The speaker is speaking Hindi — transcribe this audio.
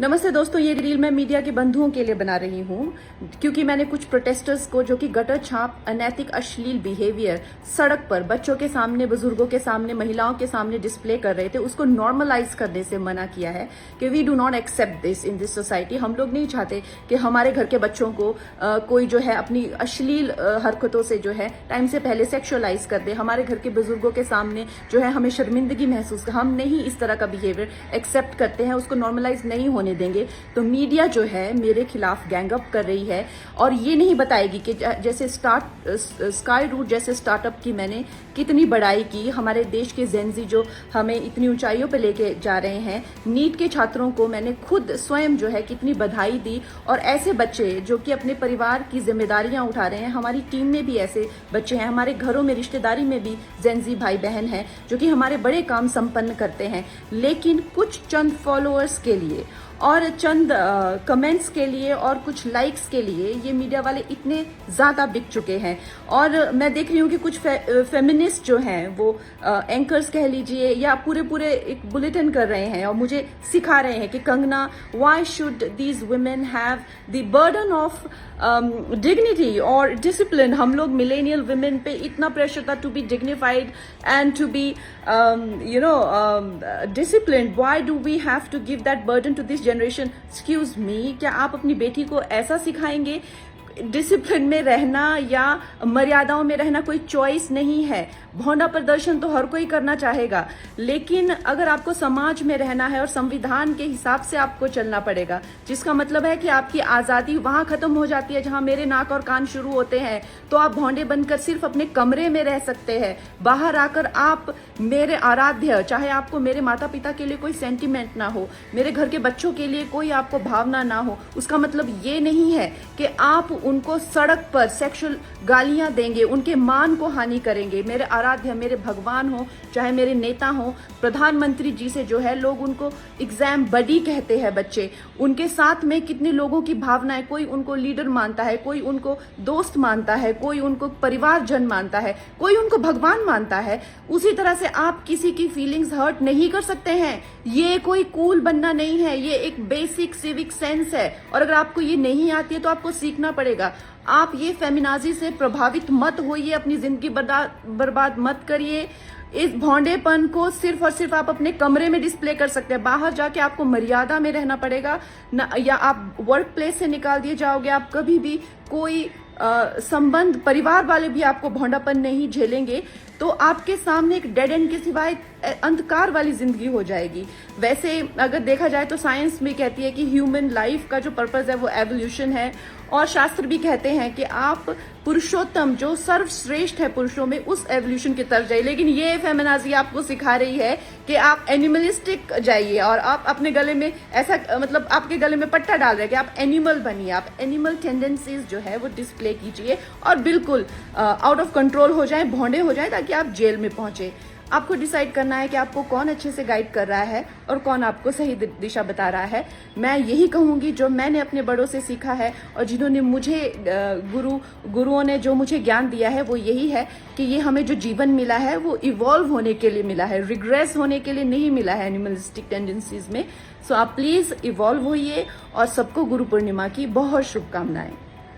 नमस्ते दोस्तों, ये रील मैं मीडिया के बंधुओं के लिए बना रही हूँ क्योंकि मैंने कुछ प्रोटेस्टर्स को जो कि गटर छाप, अनैतिक, अश्लील बिहेवियर सड़क पर बच्चों के सामने, बुजुर्गों के सामने, महिलाओं के सामने डिस्प्ले कर रहे थे, उसको नॉर्मलाइज करने से मना किया है कि we do not accept this in this society. हम लोग नहीं चाहते कि हमारे घर के बच्चों को कोई जो है अपनी अश्लील हरकतों से जो है टाइम से पहले सेक्सुअलाइज कर दे। हमारे घर के बुजुर्गों के सामने जो है हमें शर्मिंदगी महसूस, हम नहीं इस तरह का बिहेवियर एक्सेप्ट करते हैं, उसको नॉर्मलाइज नहीं होने देंगे। तो मीडिया जो है मेरे खिलाफ गैंगअप कर रही है और ये नहीं बताएगी कि जैसे स्काई रूट जैसे स्टार्टअप की मैंने कितनी बड़ाई की, हमारे देश के जेनजी जो हमें इतनी ऊंचाइयों पे लेके जा रहे हैं, नीट के छात्रों को मैंने खुद स्वयं जो है कितनी बधाई दी। और ऐसे बच्चे जो कि अपने परिवार की जिम्मेदारियां उठा रहे हैं, हमारी टीम में भी ऐसे बच्चे हैं, हमारे घरों में रिश्तेदारी में भी जेनजी भाई बहन हैं जो कि हमारे बड़े काम संपन्न करते हैं, लेकिन कुछ चंद फॉलोअर्स के लिए और चंद कमेंट्स के लिए और कुछ लाइक्स के लिए ये मीडिया वाले इतने ज़्यादा बिक चुके हैं। और मैं देख रही हूँ कि कुछ फेमिनिस्ट जो हैं वो एंकर्स कह लीजिए या पूरे एक बुलेटिन कर रहे हैं और मुझे सिखा रहे हैं कि Kangana, why should these women have the burden of dignity और डिसिप्लिन। हम लोग मिलेनियल वुमेन पे इतना प्रेशर था to be dignified and to be disciplined, why do we have to give that burden to this generation. Excuse me, क्या आप अपनी बेटी को ऐसा सिखाएंगे? डिसिप्लिन में रहना या मर्यादाओं में रहना कोई चॉइस नहीं है। भौंडा प्रदर्शन तो हर कोई करना चाहेगा, लेकिन अगर आपको समाज में रहना है और संविधान के हिसाब से आपको चलना पड़ेगा, जिसका मतलब है कि आपकी आजादी वहां खत्म हो जाती है जहां मेरे नाक और कान शुरू होते हैं। तो आप भौंडे बनकर सिर्फ अपने कमरे में रह सकते हैं। बाहर आकर आप मेरे आराध्य, चाहे आपको मेरे माता पिता के लिए कोई सेंटिमेंट ना हो, मेरे घर के बच्चों के लिए कोई आपको भावना ना हो, उसका मतलब ये नहीं है कि आप उनको सड़क पर सेक्सुअल गालियां देंगे, उनके मान को हानि करेंगे। मेरे आराध्य, मेरे भगवान हो, चाहे मेरे नेता हो, प्रधानमंत्री जी से जो है लोग उनको एग्जाम बडी कहते हैं बच्चे, उनके साथ में कितने लोगों की भावनाएं, कोई उनको लीडर मानता है, कोई उनको दोस्त मानता है, कोई उनको परिवारजन मानता है, कोई उनको भगवान मानता है। उसी तरह से आप किसी की फीलिंग्स हर्ट नहीं कर सकते हैं। ये कोई कूल बनना नहीं है, ये एक बेसिक सिविक सेंस है और अगर आपको ये नहीं आती है तो आपको सीखना पड़ेगा। आप ये फेमिनाजी से प्रभावित मत होइए, अपनी जिंदगी बर्बाद मत करिए। इस भौंडेपन को सिर्फ और सिर्फ आप अपने कमरे में डिस्प्ले कर सकते हैं। बाहर जाके आपको मर्यादा में रहना पड़ेगा ना, या आप वर्क प्लेस से निकाल दिए जाओगे। आप कभी भी कोई संबंध, परिवार वाले भी आपको भौंडापन नहीं झेलेंगे, तो आपके सामने एक डेड एंड के सिवाय अंधकार वाली जिंदगी हो जाएगी। वैसे अगर देखा जाए तो साइंस भी कहती है कि ह्यूमन लाइफ का जो पर्पस है वो एवोल्यूशन है, और शास्त्र भी कहते हैं कि आप पुरुषोत्तम जो सर्वश्रेष्ठ है पुरुषों में, उस एवोल्यूशन की तरफ जाइए। लेकिन ये फेमिनाजी आपको सिखा रही है कि आप एनिमलिस्टिक जाइए और आप अपने गले में ऐसा, मतलब आपके गले में पट्टा डाल रहे हैं कि आप एनिमल बनिए, आप एनिमल टेंडेंसीज जो है वो डिस्प्ले कीजिए और बिल्कुल आउट ऑफ कंट्रोल हो जाए, भौंडे हो जाए, ताकि आप जेल में पहुंचे। आपको डिसाइड करना है कि आपको कौन अच्छे से गाइड कर रहा है और कौन आपको सही दिशा बता रहा है। मैं यही कहूंगी जो मैंने अपने बड़ों से सीखा है और जिन्होंने मुझे गुरुओं ने जो मुझे ज्ञान दिया है वो यही है कि ये हमें जो जीवन मिला है वो इवॉल्व होने के लिए मिला है, रिग्रेस होने के लिए नहीं मिला है एनिमलिस्टिक टेंडेंसीज में। सो आप प्लीज इवॉल्व होइए और सबको गुरु पूर्णिमा की बहुत शुभकामनाएं।